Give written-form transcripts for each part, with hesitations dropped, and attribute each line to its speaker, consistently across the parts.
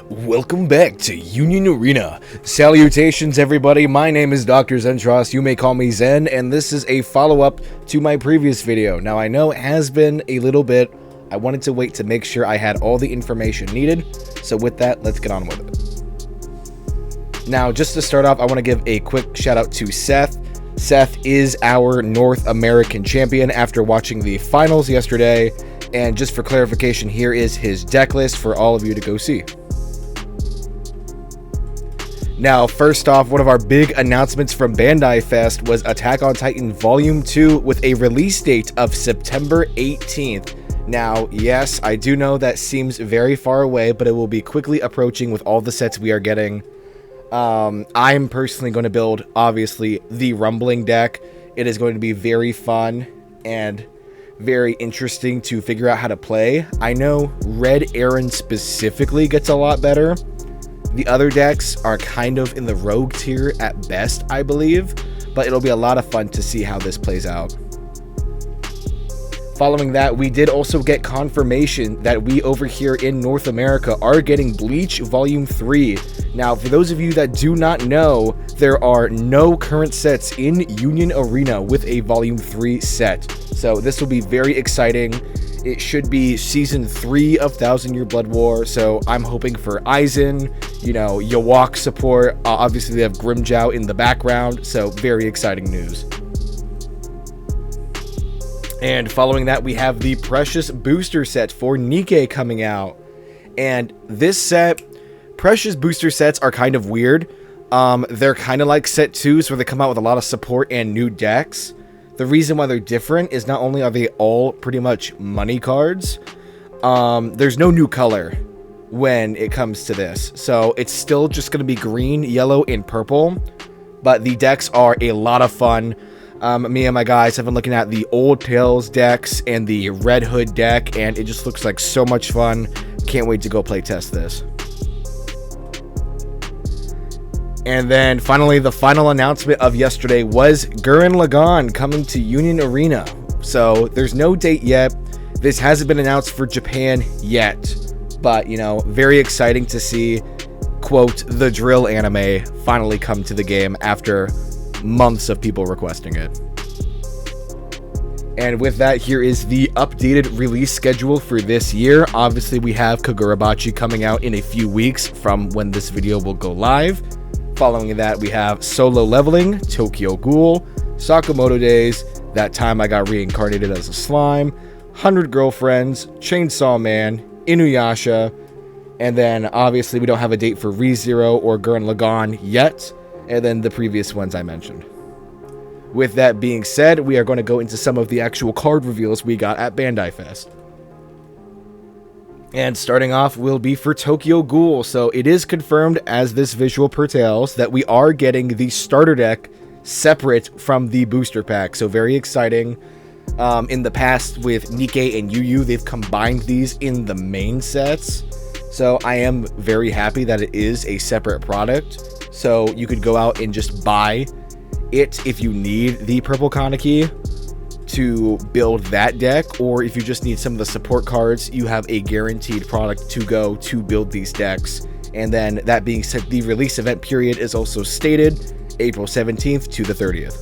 Speaker 1: Welcome back to Union Arena. Salutations, everybody. My name is DrXentross. You may call me Zen, and this is a follow-up to my previous video. Now, I know it has been a little bit. I wanted to wait to make sure I had all the information needed. So with that, let's get on with it. Now, just to start off, I want to give a quick shout out to Seth. Seth is our North American champion after watching the finals yesterday. And just for clarification, here is his deck list for all of you to go see. Now, first off, one of our big announcements from Bandai Fest was Attack on Titan Volume 2 with a release date of September 18th. Now, yes, I do know that seems very far away, but it will be quickly approaching with all the sets we are getting. I'm personally going to build, obviously, the Rumbling deck. It is going to be very fun and very interesting to figure out how to play. I know Red Aaron specifically gets a lot better. The other decks are kind of in the rogue tier at best, I believe, but it'll be a lot of fun to see how this plays out. Following that, we did also get confirmation that we over here in North America are getting Bleach Volume 3. Now, for those of you that do not know, there are no current sets in Union Arena with a Volume 3 set. So this will be very exciting. It should be Season 3 of Thousand Year Blood War, so I'm hoping for Aizen, you know, Yawak support. Obviously, they have Grimjow in the background, so very exciting news. And following that, we have the Precious Booster set for Nikke coming out. And this set, Precious Booster sets are kind of weird. They're kind of like set 2s where they come out with a lot of support and new decks. The reason why they're different is not only are they all pretty much money cards, there's no new color when it comes to this. So it's still just going to be green, yellow, and purple. But the decks are a lot of fun. Me and my guys have been looking at the Old Tales decks and the Red Hood deck, and it just looks like so much fun. Can't wait to go play test this. And then finally, the final announcement of yesterday was Gurren Lagann coming to Union Arena. So there's no date yet. This hasn't been announced for Japan yet. But, you know, very exciting to see, quote, the drill anime finally come to the game after months of people requesting it. And with that, here is the updated release schedule for this year. Obviously, we have Kagurabachi coming out in a few weeks from when this video will go live. Following that, we have Solo Leveling, Tokyo Ghoul, Sakamoto Days, That Time I Got Reincarnated as a Slime, 100 Girlfriends, Chainsaw Man, Inuyasha, and then obviously we don't have a date for ReZero or Gurren Lagann yet, and then the previous ones I mentioned. With that being said, we are going to go into some of the actual card reveals we got at Bandai Fest. And starting off will be for Tokyo Ghoul. So it is confirmed, as this visual pertails, that we are getting the starter deck separate from the booster pack. So very exciting. In the past with Nikke and Yu, they've combined these in the main sets. So I am very happy that it is a separate product. So you could go out and just buy it if you need the purple Kaneki to build that deck, or if you just need some of the support cards, you have a guaranteed product to go to build these decks. And then that being said, the release event period is also stated April 17th to the 30th.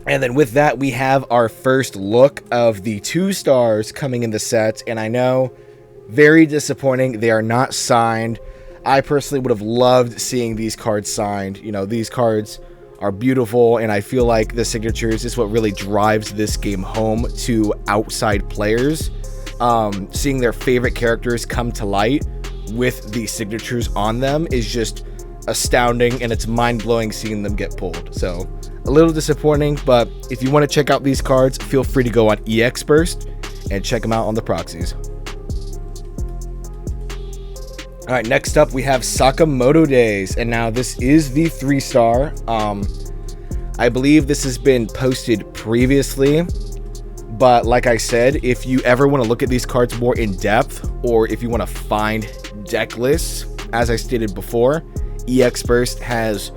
Speaker 1: And then with that, we have our first look of the 2 stars coming in the set. And I know, very disappointing, they are not signed. I personally would have loved seeing these cards signed. You know, these cards are beautiful, and I feel like the signatures is what really drives this game home to outside players. Seeing their favorite characters come to light with the signatures on them is just astounding, and it's mind-blowing seeing them get pulled. So a little disappointing, but if you want to check out these cards, feel free to go on EXburst and check them out on the proxies. All right, next up we have Sakamoto Days, and now this is the 3-star. I believe this has been posted previously, but like I said, if you ever want to look at these cards more in depth, or if you want to find deck lists, as I stated before, EXburst has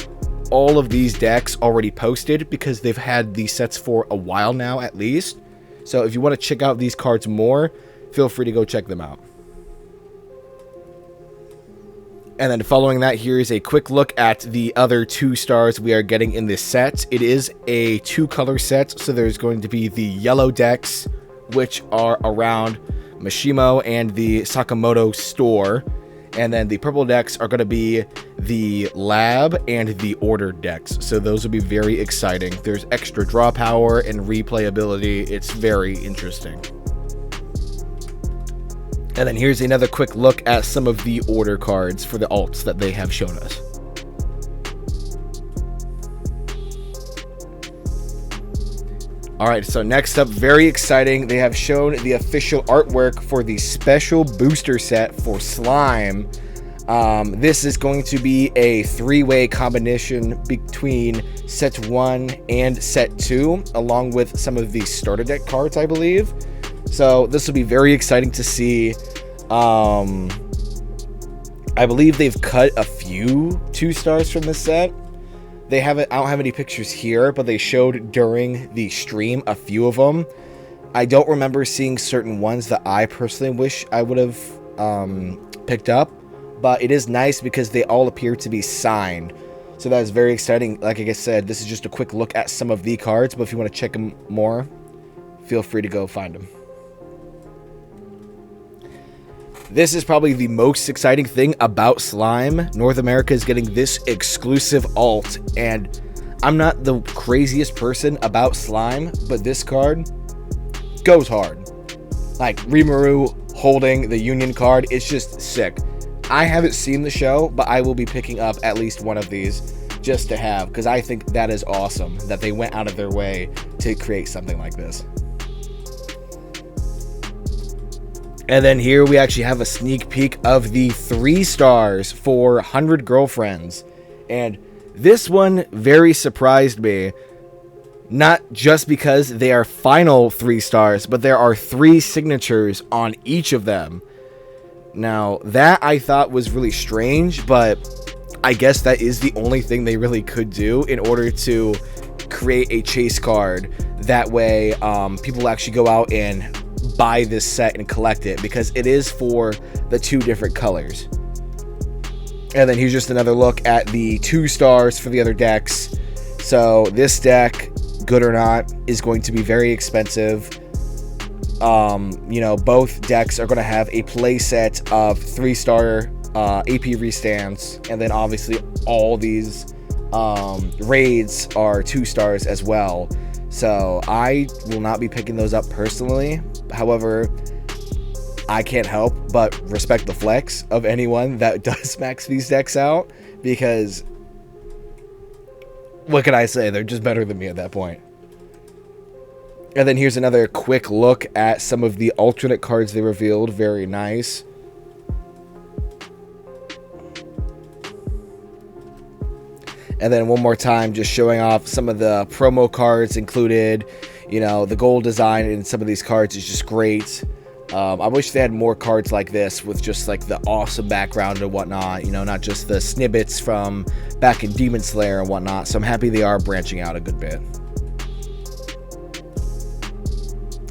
Speaker 1: all of these decks already posted because they've had these sets for a while now at least. So if you want to check out these cards more, feel free to go check them out. And then following that, here is a quick look at the other 2 stars we are getting in this set. It is a 2-color set, so there's going to be the yellow decks, which are around Mishimo and the Sakamoto store. And then the purple decks are going to be the lab and the order decks. So those will be very exciting. There's extra draw power and replayability. It's very interesting. And then here's another quick look at some of the order cards for the alts that they have shown us. Alright, so next up, very exciting, they have shown the official artwork for the special booster set for Slime. This is going to be a 3-way combination between set 1 and set 2, along with some of the starter deck cards, I believe. So this will be very exciting to see. I believe they've cut a few 2 stars from this set. They haven't. I don't have any pictures here, but they showed during the stream a few of them. I don't remember seeing certain ones that I personally wish I would have picked up, but it is nice because they all appear to be signed. So that is very exciting. Like I said, this is just a quick look at some of the cards, but if you want to check them more, feel free to go find them. This is probably the most exciting thing about Slime. North America is getting this exclusive alt, and I'm not the craziest person about Slime, but this card goes hard. Like Rimuru holding the Union card, it's just sick. I haven't seen the show, but I will be picking up at least one of these just to have, because I think that is awesome that they went out of their way to create something like this. And then here we actually have a sneak peek of the 3 stars for 100 Girlfriends. And this one very surprised me. Not just because they are final 3 stars, but there are 3 signatures on each of them. Now, that I thought was really strange, but I guess that is the only thing they really could do in order to create a chase card. That way, people actually go out and buy this set and collect it, because it is for the 2 different colors. And then here's just another look at the 2 stars for the other decks. So this deck, good or not, is going to be very expensive. You know, both decks are going to have a play set of 3-star AP restands, and then obviously all these raids are 2 stars as well. So I will not be picking those up personally. However, I can't help but respect the flex of anyone that does max these decks out, because what can I say? They're just better than me at that point. And then here's another quick look at some of the alternate cards they revealed. Very nice. And then one more time, just showing off some of the promo cards included. You know, the gold design in some of these cards is just great. I wish they had more cards like this with just like the awesome background and whatnot. You know, not just the snippets from back in Demon Slayer and whatnot. So I'm happy they are branching out a good bit.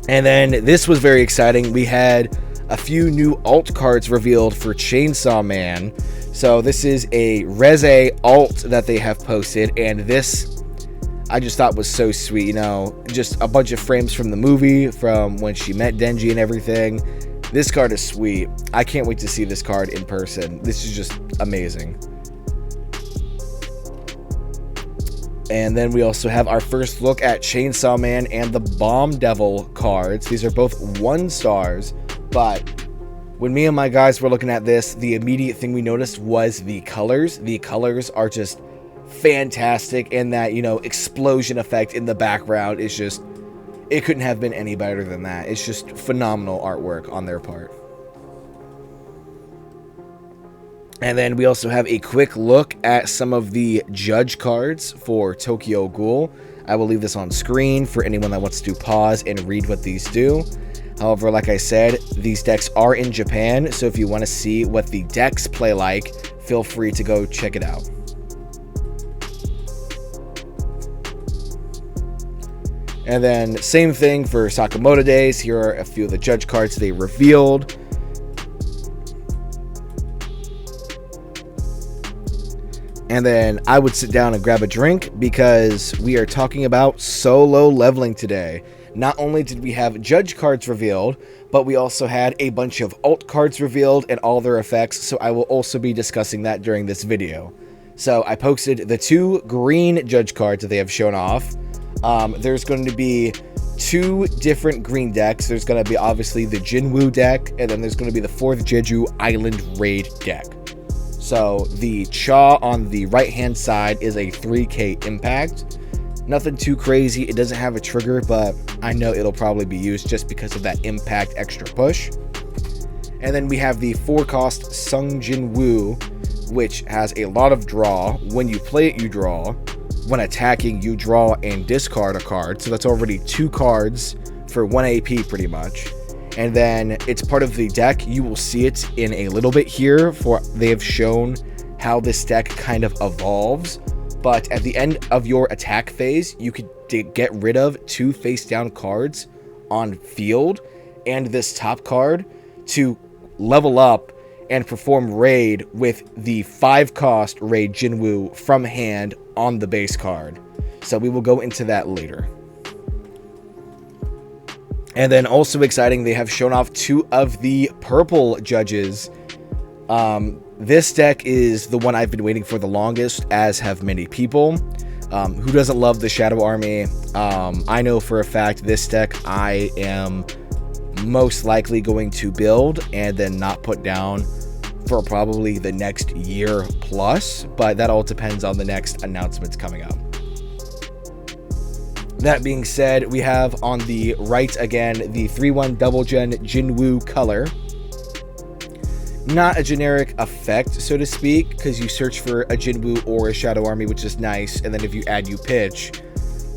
Speaker 1: And then this was very exciting. We had a few new alt cards revealed for Chainsaw Man. So this is a Reze alt that they have posted, and this I just thought was so sweet. You know, just a bunch of frames from the movie, from when she met Denji and everything. This card is sweet. I can't wait to see this card in person. This is just amazing. And then we also have our first look at Chainsaw Man and the Bomb Devil cards. These are both 1 stars, but when me and my guys were looking at this, the immediate thing we noticed was the colors. The colors are just fantastic, and that, you know, explosion effect in the background is just, it couldn't have been any better than that. It's just phenomenal artwork on their part. And then we also have a quick look at some of the judge cards for Tokyo Ghoul. I will leave this on screen for anyone that wants to pause and read what these do. However, like I said, these decks are in Japan, so if you want to see what the decks play like, feel free to go check it out. And then same thing for Sakamoto Days. Here are a few of the judge cards they revealed. And then I would sit down and grab a drink because we are talking about solo leveling today. Not only did we have judge cards revealed, but we also had a bunch of alt cards revealed and all their effects, so I will also be discussing that during this video. So I posted the 2 green judge cards that they have shown off. There's going to be 2 different green decks. There's going to be obviously the Jinwoo deck, and then there's going to be the 4th Jeju Island Raid deck. So the Cha on the right hand side is a 3k impact. Nothing too crazy. It doesn't have a trigger, but I know it'll probably be used just because of that impact extra push. And then we have the 4-cost Sung Jinwoo, which has a lot of draw. When you play it, you draw. When attacking, you draw and discard a card. So that's already 2 cards for 1 AP pretty much. And then it's part of the deck. You will see it in a little bit here, for they have shown how this deck kind of evolves. But at the end of your attack phase, you could get rid of 2 face down cards on field and this top card to level up and perform raid with the 5-cost raid Jinwoo from hand on the base card. So we will go into that later. And then also exciting, they have shown off 2 of the purple judges. This deck is the one I've been waiting for the longest, as have many people. Who doesn't love the Shadow Army? I know for a fact this deck I am most likely going to build and then not put down for probably the next year plus, but that all depends on the next announcements coming up. That being said, we have on the right again the 3-1 double gen Jinwoo color. Not a generic effect, so to speak, because you search for a Jinwoo or a Shadow Army, which is nice, and then if you add, you pitch.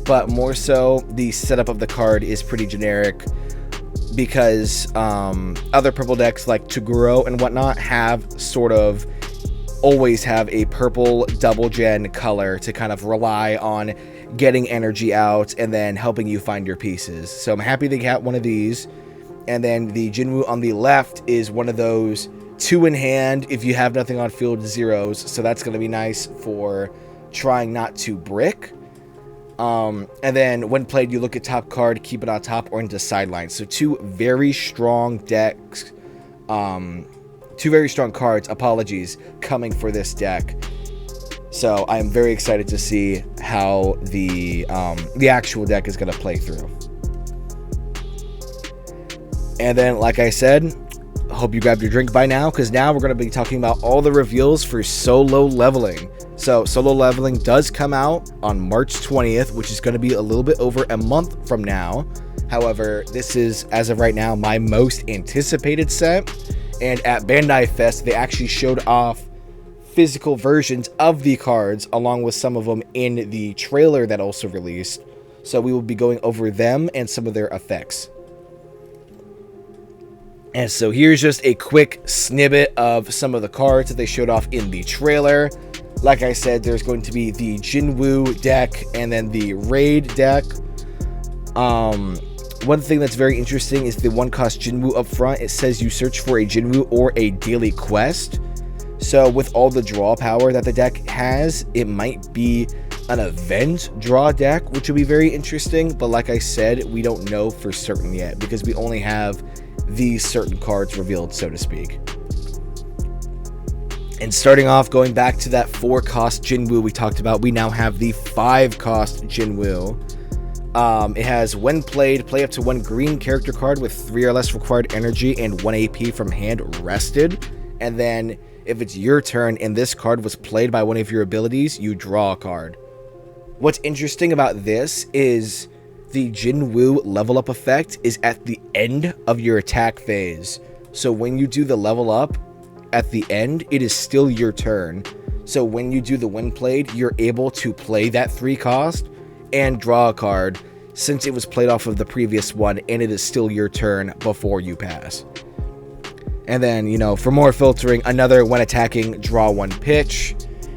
Speaker 1: But more so, the setup of the card is pretty generic, because other purple decks like Toguro and whatnot have sort of always have a purple double gen color to kind of rely on getting energy out and then helping you find your pieces. So I'm happy they got one of these. And then the Jinwoo on the left is one of those 2 in hand if you have nothing on field zeros. So that's going to be nice for trying not to brick. And then when played, you look at top card, keep it on top or into sideline. So 2 very strong decks, 2 very strong cards, apologies, coming for this deck. So I am very excited to see how the actual deck is going to play through. And then, like I said, I hope you grabbed your drink by now, because now we're going to be talking about all the reveals for solo leveling. So solo leveling does come out on March 20th, which is going to be a little bit over a month from now. However, this is, as of right now, my most anticipated set. And at Bandai Fest, they actually showed off physical versions of the cards, along with some of them in the trailer that also released. So we will be going over them and some of their effects. And so here's just a quick snippet of some of the cards that they showed off in the trailer. Like I said, there's going to be the Jinwoo deck and then the Raid deck. One thing that's very interesting is the 1-cost Jinwoo up front. It says you search for a Jinwoo or a daily quest. So with all the draw power that the deck has, it might be an event draw deck, which will be very interesting. But like I said, we don't know for certain yet because we only have these certain cards revealed, so to speak. And starting off, going back to that 4-cost Jinwoo we talked about, we now have the 5-cost Jinwoo. It has, when played, play up to 1 green character card with 3 or less required energy and 1 AP from hand rested. And then if it's your turn and this card was played by one of your abilities, you draw a card. What's interesting about this is the Jinwoo level up effect is at the end of your attack phase. So when you do the level up at the end, it is still your turn. So when you do the when played, you're able to play that 3-cost and draw a card since it was played off of the previous one and it is still your turn before you pass. And then, you know, for more filtering, another when attacking, draw 1 pitch.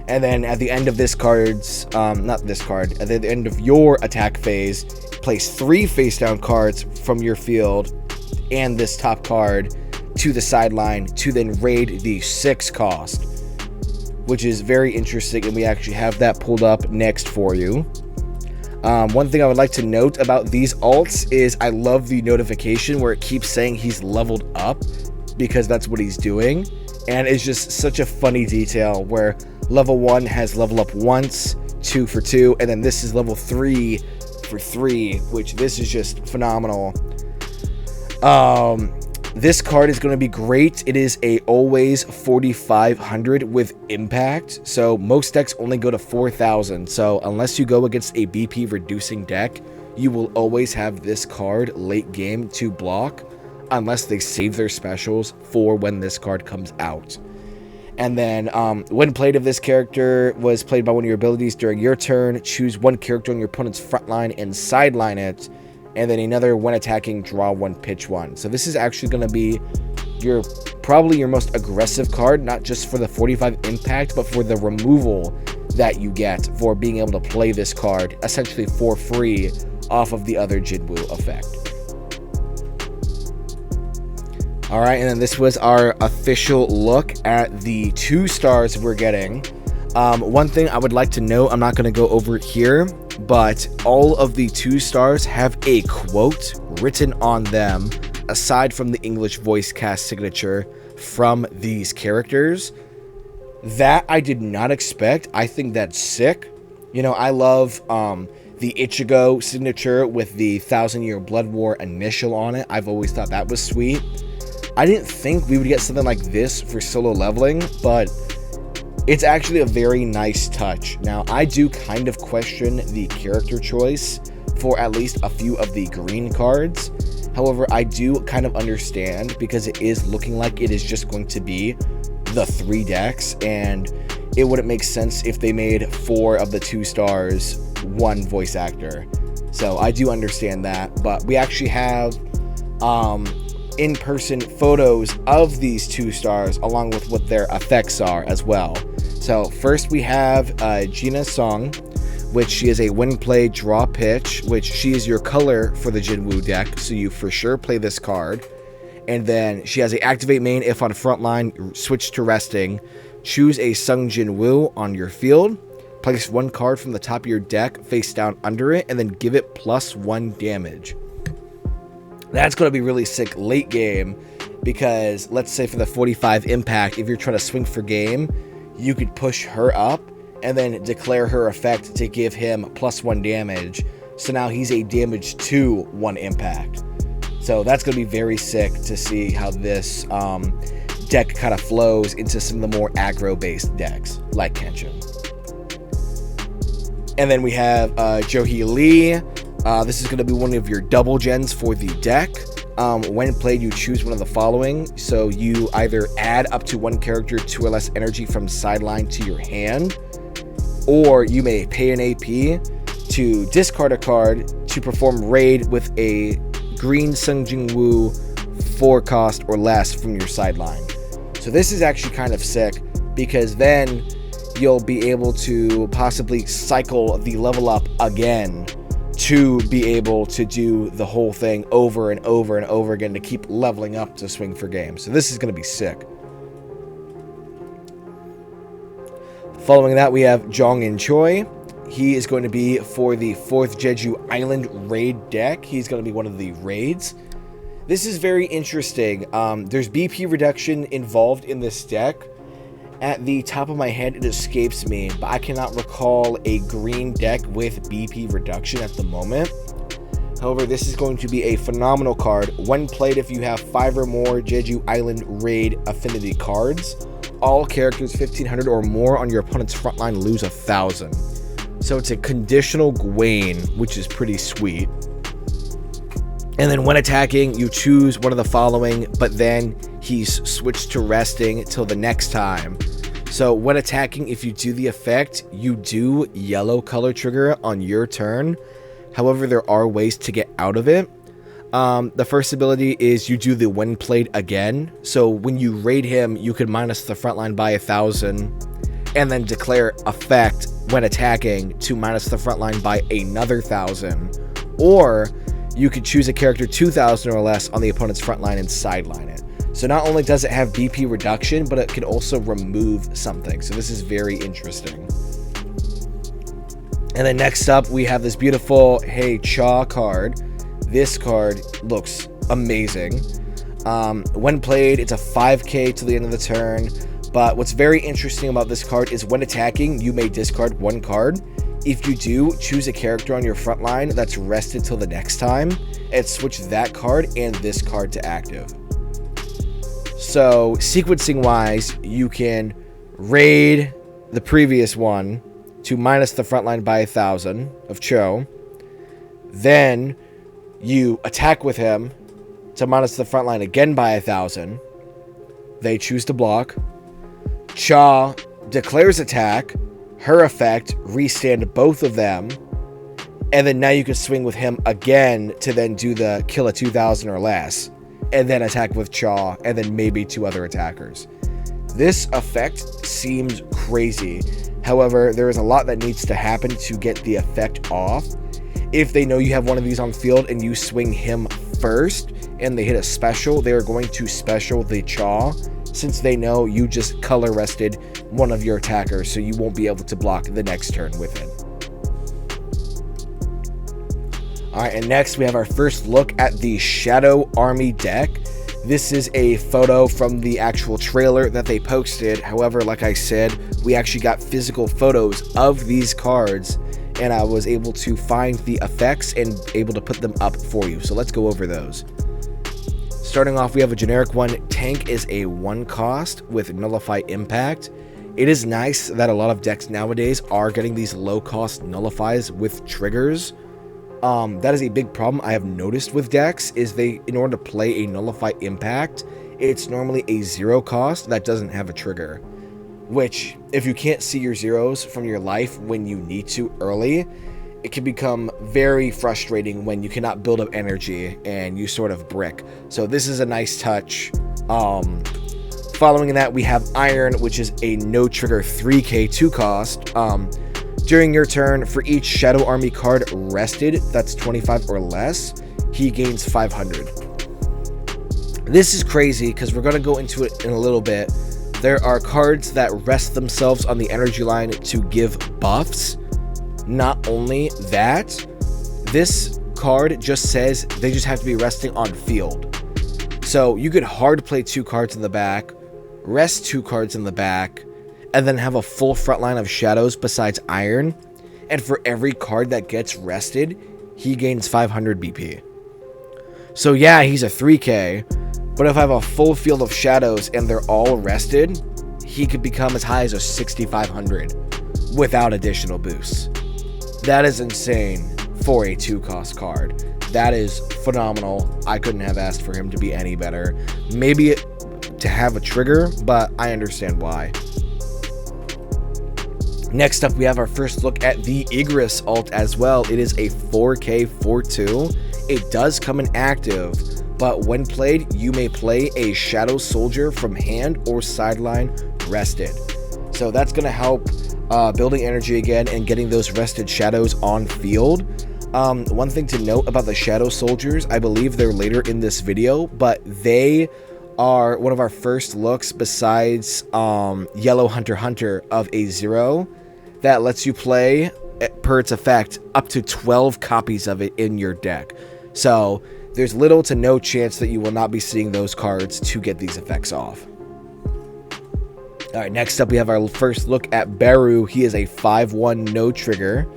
Speaker 1: And then at the end of this card's, not this card, at the end of your attack phase, place 3 face down cards from your field and this top card to the sideline to then raid the 6-cost. which is very interesting, and we actually have that pulled up next for you. One thing I would like to note about these alts is I love the notification where it keeps saying he's leveled up, because that's what he's doing, and it's just such a funny detail where level 1 has level up once, 2 for 2, and then this is level 3 for 3, which this is just phenomenal. This card is going to be great. It is a always 4,500 with impact, so most decks only go to 4,000, so unless you go against a BP reducing deck, you will always have this card late game to block, unless they save their specials for when this card comes out. And then when played, if this character was played by one of your abilities during your turn, choose one character on your opponent's front line and sideline it, and then another when attacking, draw one, pitch one. So this is actually going to be probably your most aggressive card, not just for the 45 impact, but for the removal that you get for being able to play this card essentially for free off of the other Jinwoo effect. Alright, and then this was our official look at the 2 stars we're getting. One thing I would like to note, I'm not going to go over it here, but all of the 2 stars have a quote written on them, aside from the English voice cast signature from these characters. That I did not expect. I think that's sick. You know, I love the Ichigo signature with the 1,000-Year Blood War initial on it. I've always thought that was sweet. I didn't think we would get something like this for solo leveling, but it's actually a very nice touch. Now, I do kind of question the character choice for at least a few of the green cards. However, I do kind of understand, because it is looking like it is just going to be the 3 decks, and it wouldn't make sense if they made 4 of the 2 stars 1 voice actor. So I do understand that, but we actually have in-person photos of these 2 stars along with what their effects are as well. So first we have Gina's song, which she is a win play draw pitch, which she is your color for the Jinwoo deck, so you for sure play this card. And then she has a activate main if on front line, switch to resting, choose a Sung Jinwoo on your field, place 1 card from the top of your deck face down under it, and then give it +1 damage. That's going to be really sick late game, because let's say for the 45 impact, if you're trying to swing for game, you could push her up and then declare her effect to give him +1 damage. So now he's a damage to 1 impact. So that's going to be very sick to see how this deck kind of flows into some of the more aggro-based decks like Kenshin. And then we have Johee Lee. This is going to be one of your double gens for the deck. When played, you choose one of the following. So you either add up to 1 character 2 or less energy from sideline to your hand, or you may pay an AP to discard a card to perform raid with a green Sung Jinwoo 4 cost or less from your sideline. So this is actually kind of sick, because then you'll be able to possibly cycle the level up again to be able to do the whole thing over and over and over again to keep leveling up to swing for game. So this is going to be sick. Following that, we have Jong In Choi. He is going to be for the 4th Jeju Island raid deck. He's going to be one of the raids. This is very interesting. There's BP reduction involved in this deck. At the top of my head, it escapes me, but I cannot recall a green deck with BP reduction at the moment. However, this is going to be a phenomenal card. When played, if you have 5 or more Jeju Island raid affinity cards, all characters 1,500 or more on your opponent's frontline lose 1,000. So it's a conditional Gwaine, which is pretty sweet. And then when attacking, you choose one of the following, but then he's switched to resting till the next time. So when attacking, if you do the effect, you do yellow color trigger on your turn. However, there are ways to get out of it. The first ability is you do the when played again. So when you raid him, you can minus the frontline by 1,000 and then declare effect when attacking to minus the frontline by another 1,000. Or you could choose a character 2,000 or less on the opponent's front line and sideline it. So not only does it have BP reduction, but it can also remove something. So this is very interesting. And then next up, we have this beautiful Hey Cha card. This card looks amazing. When played, it's a 5k till the end of the turn. But what's very interesting about this card is when attacking, you may discard one card. If you do, choose a character on your front line that's rested till the next time, and switch that card and this card to active. So sequencing wise, you can raid the previous one to minus the front line by 1,000 of Cho. Then you attack with him to minus the front line again by 1,000. They choose to block. Cha declares attack. Her effect, restand both of them. And then now you can swing with him again to then do the kill a 2,000 or less. And then attack with Cha, and then maybe 2 other attackers. This effect seems crazy. However, there is a lot that needs to happen to get the effect off. If they know you have one of these on field and you swing him first and they hit a special, they are going to special the Cha, since they know you just color rested one of your attackers, so you won't be able to block the next turn with it. Alright, and next we have our first look at the Shadow Army deck. This is a photo from the actual trailer that they posted. However, like I said, we actually got physical photos of these cards, and I was able to find the effects and able to put them up for you. So let's go over those. Starting off, we have a generic one. Tank is a 1 cost with Nullify Impact. It is nice that a lot of decks nowadays are getting these low cost nullifies with triggers. That is a big problem I have noticed with decks, is they, in order to play a Nullify Impact, it's normally a 0 cost that doesn't have a trigger. Which, if you can't see your zeros from your life when you need to early, it can become very frustrating when you cannot build up energy and you sort of brick. So this is a nice touch. Following that, we have Iron, which is a no trigger 3k 2 cost. During your turn, for each Shadow Army card rested, that's 25 or less, he gains 500. This is crazy because we're going to go into it in a little bit. There are cards that rest themselves on the energy line to give buffs. Not only that, this card just says they just have to be resting on field. So you could hard play 2 cards in the back, rest 2 cards in the back, and then have a full front line of shadows besides Iron. And for every card that gets rested, he gains 500 BP. So yeah, he's a 3k, but if I have a full field of shadows and they're all rested, he could become as high as a 6,500 without additional boosts. That is insane for a 2 cost card. That is phenomenal. I couldn't have asked for him to be any better. Maybe to have a trigger, but I understand why. Next up, we have our first look at the Igris alt as well. It is a 4k 4/2. It does come in active, but when played, you may play a Shadow Soldier from hand or sideline rested. So that's going to help building energy again and getting those rested shadows on field. One thing to note about the Shadow Soldiers, I believe they're later in this video, but they are one of our first looks besides Yellow Hunter Hunter of a 0 that lets you play, per its effect, up to 12 copies of it in your deck. So there's little to no chance that you will not be seeing those cards to get these effects off. Alright, next up we have our first look at Beru. He is a 5/1 no trigger.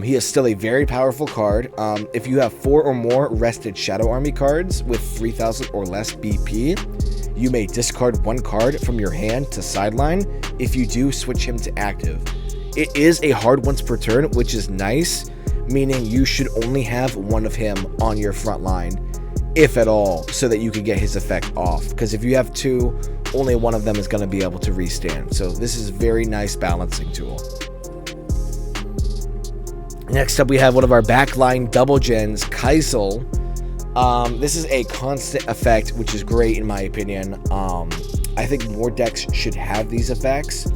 Speaker 1: He is still a very powerful card. If you have 4 or more rested Shadow Army cards with 3,000 or less BP, you may discard 1 card from your hand to sideline. If you do, switch him to active. It is a hard once per turn, which is nice, meaning you should only have 1 of him on your front line, if at all, so that you can get his effect off. Because if you have 2, only 1 of them is going to be able to restand. So this is a very nice balancing tool. Next up, we have one of our backline double gens, Kaisel. This is a constant effect, which is great in my opinion. I think more decks should have these effects.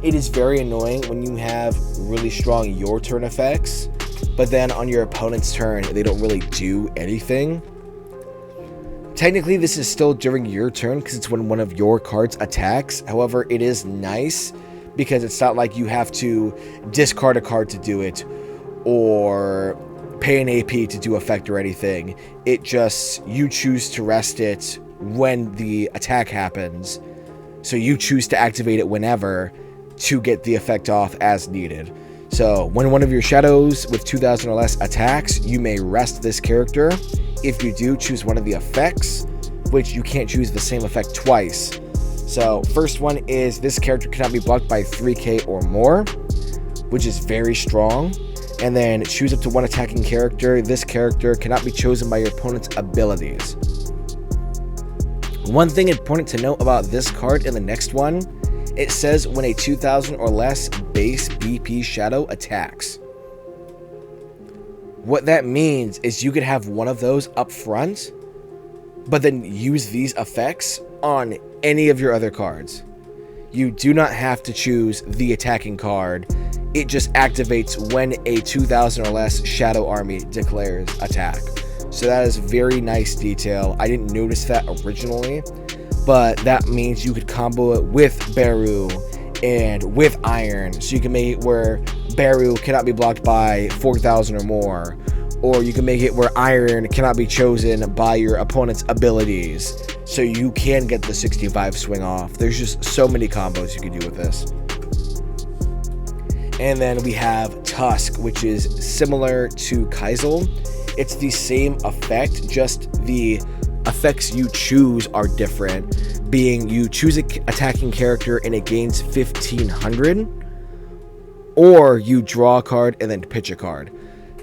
Speaker 1: It is very annoying when you have really strong your turn effects, but then on your opponent's turn, they don't really do anything. Technically, this is still during your turn because it's when one of your cards attacks. However, it is nice because it's not like you have to discard a card to do it or pay an AP to do effect or anything. It just, you choose to rest it when the attack happens. So you choose to activate it whenever to get the effect off as needed. So when one of your shadows with 2,000 or less attacks, you may rest this character. If you do, choose one of the effects, which you can't choose the same effect twice. So first one is this character cannot be blocked by 3k or more, which is very strong. And then choose up to one attacking character. This character cannot be chosen by your opponent's abilities. One thing important to note about this card in the next one, it says when a 2,000 or less base BP shadow attacks. What that means is you could have one of those up front, but then use these effects on any of your other cards. You do not have to choose the attacking card. It just activates when a 2,000 or less shadow army declares attack. So that is very nice detail. I didn't notice that originally, but that means you could combo it with Beru and with Iron. So you can make it where Beru cannot be blocked by 4,000 or more. Or you can make it where Iron cannot be chosen by your opponent's abilities. So you can get the 65 swing off. There's just so many combos you can do with this. And then we have Tusk, which is similar to Kaisel. It's the same effect, just the effects you choose are different. Being you choose an attacking character and it gains 1,500, or you draw a card and then pitch a card.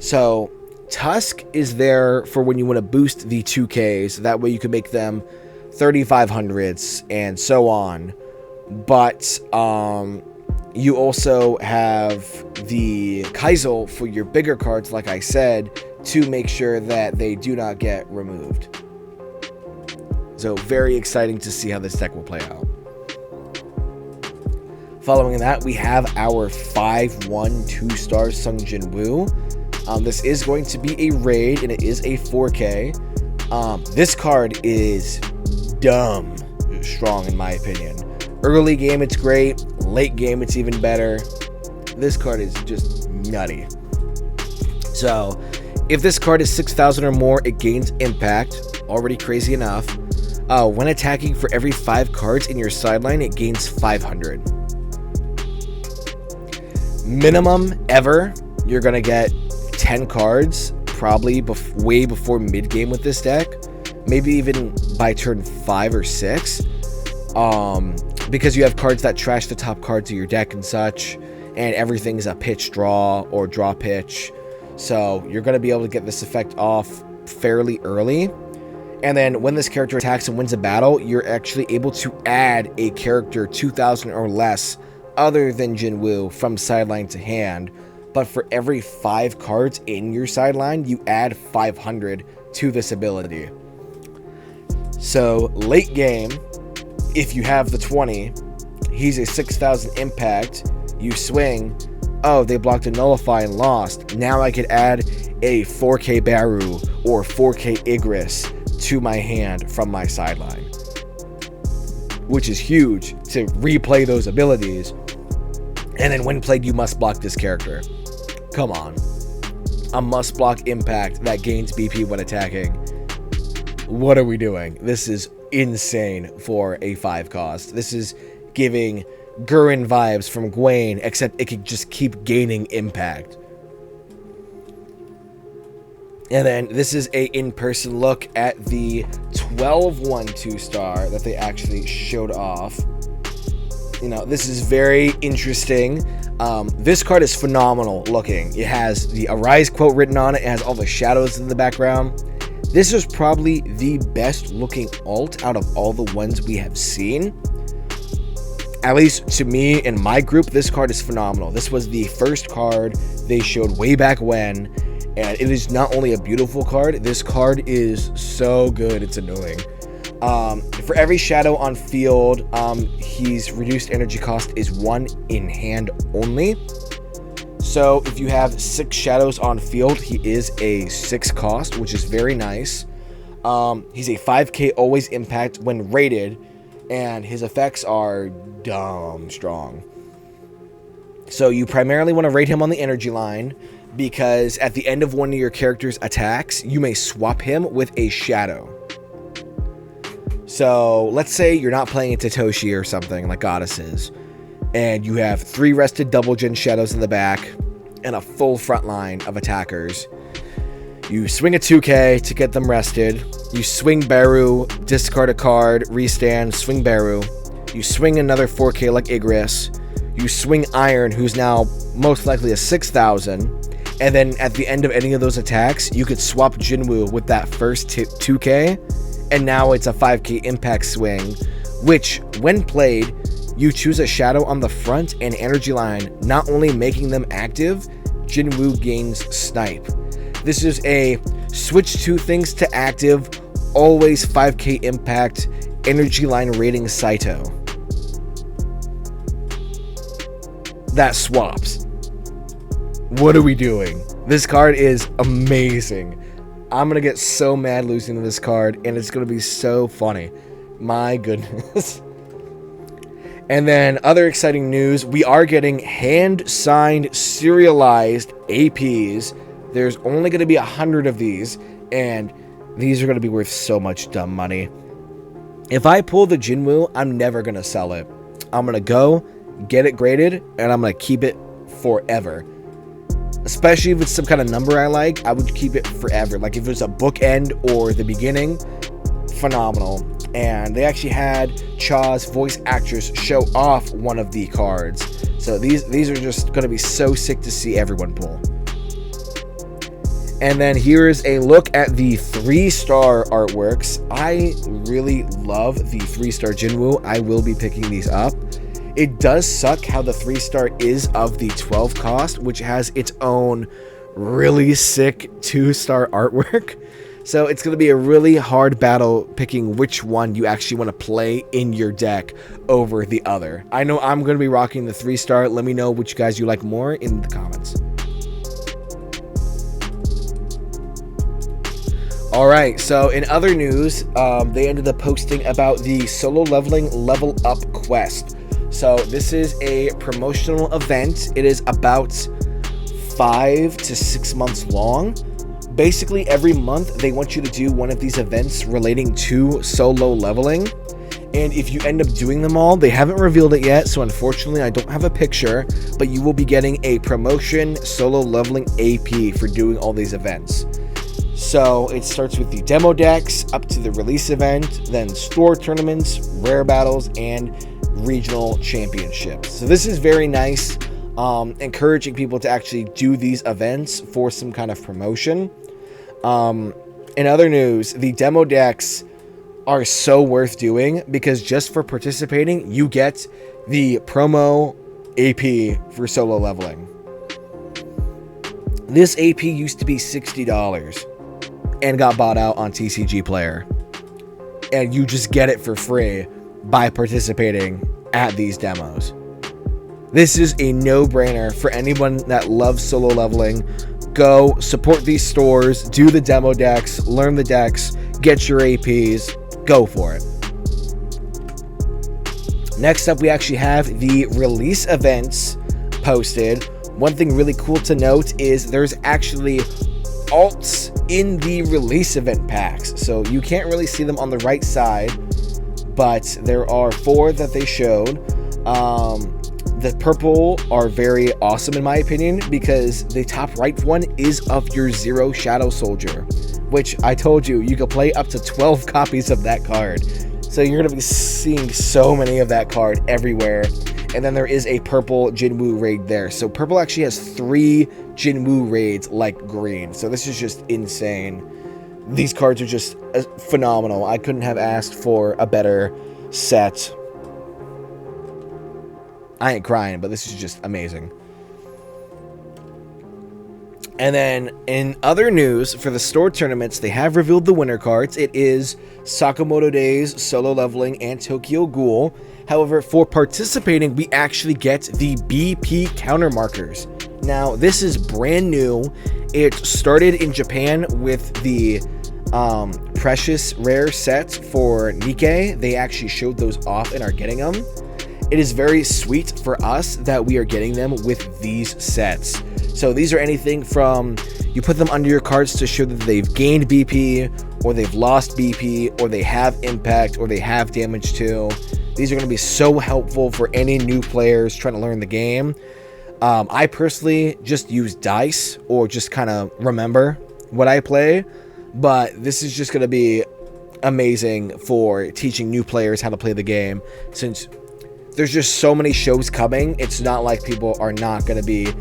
Speaker 1: So Tusk is there for when you want to boost the 2Ks. That way you can make them 3,500s and so on. But you also have the Kaisel for your bigger cards, like I said, to make sure that they do not get removed. So very exciting to see how this deck will play out. Following that, we have our 5/1 2-star Sung Jin Woo. This is going to be a raid, and it is a 4K. This card is dumb strong in my opinion. Early game, it's great. Late game, it's even better. This card is just nutty. So, if this card is 6,000 or more, it gains impact. Already crazy enough. When attacking, for every 5 cards in your sideline, it gains 500. Minimum ever, you're going to get 10 cards, probably way before mid-game with this deck. Maybe even by turn 5 or 6. Because you have cards that trash the top cards of your deck and such, and everything's a pitch draw or draw pitch. So you're going to be able to get this effect off fairly early. And then when this character attacks and wins a battle, you're actually able to add a character 2,000 or less other than Jinwoo from sideline to hand. But for every 5 cards in your sideline, you add 500 to this ability. So late game, if you have the 20, he's a 6,000 impact, you swing, oh, they blocked a nullify and lost. Now I could add a 4K Baru or 4K Igris to my hand from my sideline, which is huge to replay those abilities. And then when played, you must block this character. Come on. A must block impact that gains BP when attacking. What are we doing? This is insane for a 5 cost. This is giving Gurren vibes from Gwaine, except it could just keep gaining impact. And then this is a in-person look at the 12/1 2-star that they actually showed off. You know, this is very interesting. This card is phenomenal looking. It has the Arise quote written on it. It has all the shadows in the background. This is probably the best looking alt out of all the ones we have seen. At least to me and my group, this card is phenomenal. This was the first card they showed way back when, and it is not only a beautiful card, this card is so good, it's annoying. For every shadow on field, his reduced energy cost is 1 in hand only. So if you have 6 shadows on field, he is a 6 cost, which is very nice. He's a 5k always impact when rated, and his effects are dumb strong. So you primarily want to rate him on the energy line, because at the end of one of your character's attacks, you may swap him with a shadow. So let's say you're not playing a Tatoshi or something like Goddess is, and you have 3 rested double gen shadows in the back and a full front line of attackers. You swing a 2k to get them rested. You swing Baru, discard a card, restand, swing Baru. You swing another 4k like Igris. You swing Iron, who's now most likely a 6,000. And then at the end of any of those attacks, you could swap Jinwoo with that first 2k. And now it's a 5k impact swing, which, when played, you choose a shadow on the front and energy line, not only making them active, Jinwoo gains snipe. This is a switch 2 things to active, always 5k impact, energy line rating Saito. That swaps. What are we doing? This card is amazing. I'm going to get so mad losing to this card, and it's going to be so funny. My goodness. And then other exciting news, we are getting hand-signed, serialized APs. There's only going to be 100 of these, and these are going to be worth so much dumb money. If I pull the Jinwoo, I'm never going to sell it. I'm going to go, get it graded, and I'm going to keep it forever. Especially if it's some kind of number I like, I would keep it forever. Like if it was a bookend or the beginning, phenomenal. And they actually had Cha's voice actress show off one of the cards. So these are just going to be so sick to see everyone pull. And then here's a look at the 3-star artworks. I really love the 3-star Jinwoo. I will be picking these up. It does suck how the 3-star is of the 12 cost, which has its own really sick 2-star artwork. So it's going to be a really hard battle picking which one you actually want to play in your deck over the other. I know I'm going to be rocking the 3-star. Let me know which guys you like more in the comments. Alright, so in other news, they ended up posting about the solo leveling level up quest. So this is a promotional event. It is about 5 to 6 months long. Basically, every month they want you to do one of these events relating to solo leveling. And if you end up doing them all, they haven't revealed it yet, so unfortunately I don't have a picture, but you will be getting a promotion solo leveling AP for doing all these events. So it starts with the demo decks up to the release event, then store tournaments, rare battles, and regional championships. So this is very nice, encouraging people to actually do these events for some kind of promotion. In other news, the demo decks are so worth doing because just for participating, you get the promo AP for solo leveling. This AP used to be $60 and got bought out on TCG Player, and you just get it for free by participating at these demos. This is a no-brainer for anyone that loves solo leveling. Go support these stores, do the demo decks, learn the decks, get your APs, go for it. Next up, we actually have the release events posted. One thing really cool to note is there's actually alts in the release event packs. So you can't really see them on the right side, but there are 4 that they showed. The purple are very awesome in my opinion because the top right one is of your 0 Shadow Soldier, which I told you, you could play up to 12 copies of that card. So you're going to be seeing so many of that card everywhere. And then there is a purple Jinwoo raid there. So purple actually has 3 Jinwoo raids like green. So this is just insane. These cards are just phenomenal. I couldn't have asked for a better set. I ain't crying, but this is just amazing. And then in other news, for the store tournaments, they have revealed the winner cards. It is Sakamoto Days, Solo Leveling, and Tokyo Ghoul. However, for participating, we actually get the BP counter markers. Now, this is brand new. It started in Japan with the precious rare sets for Nikkei. They actually showed those off and are getting them. It is very sweet for us that we are getting them with these sets. So these are anything from, you put them under your cards to show that they've gained BP, or they've lost BP, or they have impact, or they have damage too. These are going to be so helpful for any new players trying to learn the game. I personally just use dice, or just kind of remember what I play. But this is just going to be amazing for teaching new players how to play the game, since there's just so many shows coming. It's not like people are not going to be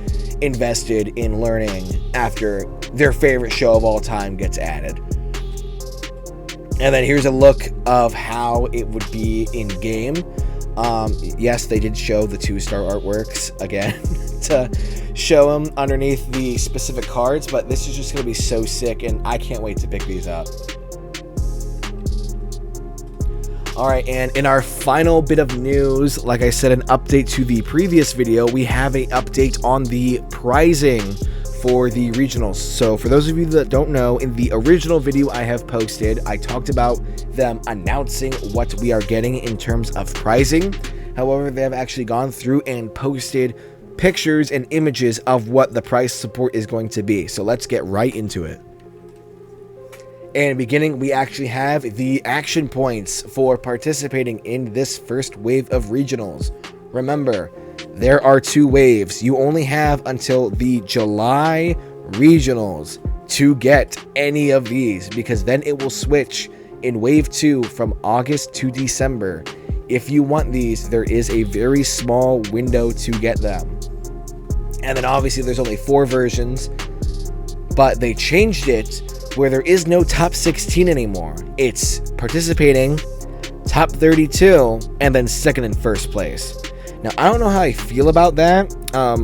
Speaker 1: invested in learning after their favorite show of all time gets added. And then here's a look of how it would be in game. Yes, they did show the 2-star artworks again to show them underneath the specific cards, but this is just going to be so sick, and I can't wait to pick these up. Alright, and in our final bit of news, like I said, an update to the previous video, we have an update on the pricing for the regionals. So for those of you that don't know, in the original video I have posted, I talked about them announcing what we are getting in terms of pricing. However, they have actually gone through and posted pictures and images of what the price support is going to be. So let's get right into it. And beginning, we actually have the action points for participating in this first wave of regionals. Remember, there are 2 waves. You only have until the July regionals to get any of these, because then it will switch in wave 2 from August to December. If you want these, there is a very small window to get them. And then obviously there's only 4 versions, but they changed it where there is no top 16 anymore. It's participating, top 32, and then second and first place. Now, I don't know how I feel about that.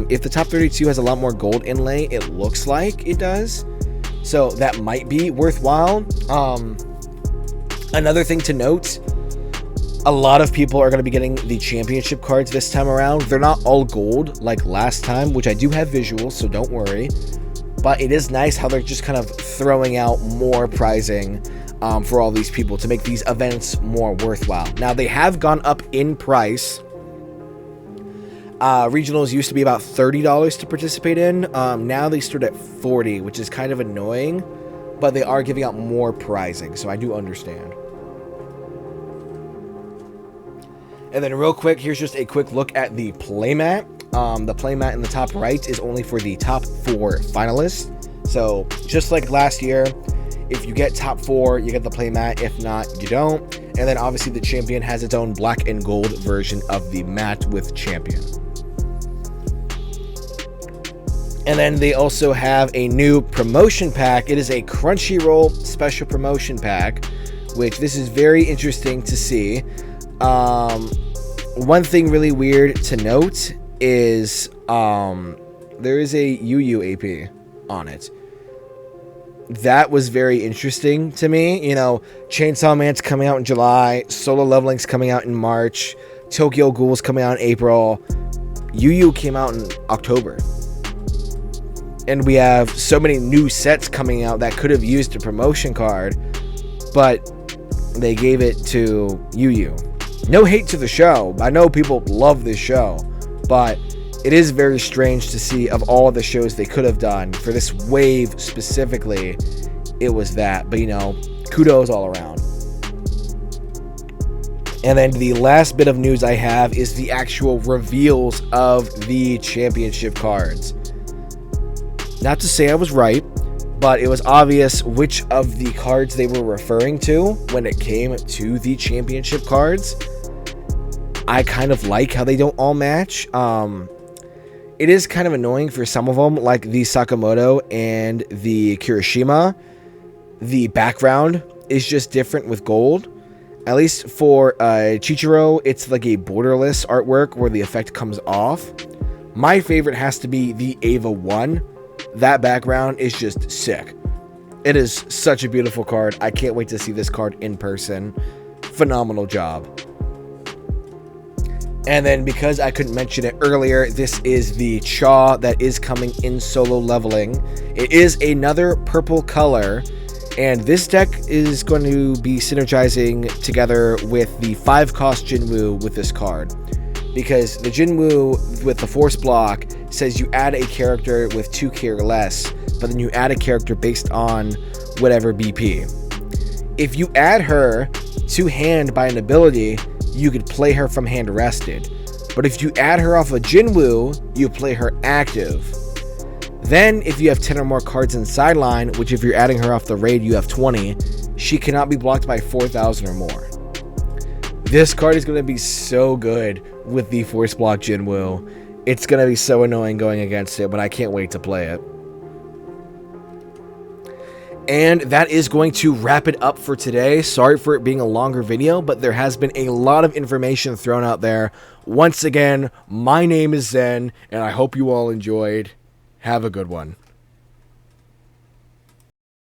Speaker 1: If the top 32 has a lot more gold inlay, it looks like it does. So that might be worthwhile. Another thing to note, a lot of people are going to be getting the championship cards this time around. They're not all gold like last time, which I do have visuals, so don't worry. But it is nice how they're just kind of throwing out more pricing for all these people to make these events more worthwhile. Now, they have gone up in price. Regionals used to be about $30 to participate in. Now they start at $40, which is kind of annoying, but they are giving out more pricing, so I do understand. And then real quick, here's just a quick look at the playmat. The playmat in the top right is only for the top 4 finalists. So just like last year, if you get top 4, you get the playmat. If not, you don't. And then obviously the champion has its own black and gold version of the mat with champion. And then they also have a new promotion pack. It is a Crunchyroll special promotion pack, which this is very interesting to see. One thing really weird to note is there is a UU AP on it. That was very interesting to me. You know, Chainsaw Man's coming out in July, Solo Leveling's coming out in March, Tokyo Ghoul's coming out in April, UU came out in October. And we have so many new sets coming out that could have used a promotion card, but they gave it to UU. No hate to the show. I know people love this show, but it is very strange to see, of all the shows they could have done for this wave specifically, it was that. But you know, kudos all around. And then the last bit of news I have is the actual reveals of the championship cards. Not to say I was right, but it was obvious which of the cards they were referring to when it came to the championship cards. I kind of like how they don't all match. It is kind of annoying for some of them, like the Sakamoto and the Kirishima. The background is just different with gold. At least for Chichiro, it's like a borderless artwork where the effect comes off. My favorite has to be the Ava 1. That background is just sick. It is such a beautiful card. I can't wait to see this card in person. Phenomenal job. And then because I couldn't mention it earlier, this is the Chaw that is coming in Solo Leveling. It is another purple color. And this deck is going to be synergizing together with the 5-cost Jinwoo with this card. Because the Jinwoo with the Force block says you add a character with 2k or less, but then you add a character based on whatever BP. If you add her to hand by an ability, you could play her from hand rested. But if you add her off a Jinwoo, you play her active. Then, if you have 10 or more cards in sideline, which if you're adding her off the raid, you have 20, she cannot be blocked by 4,000 or more. This card is going to be so good with the Force block Jinwoo. It's going to be so annoying going against it, but I can't wait to play it. And that is going to wrap it up for today. Sorry for it being a longer video, but there has been a lot of information thrown out there. Once again, my name is Zen, and I hope you all enjoyed. Have a good one.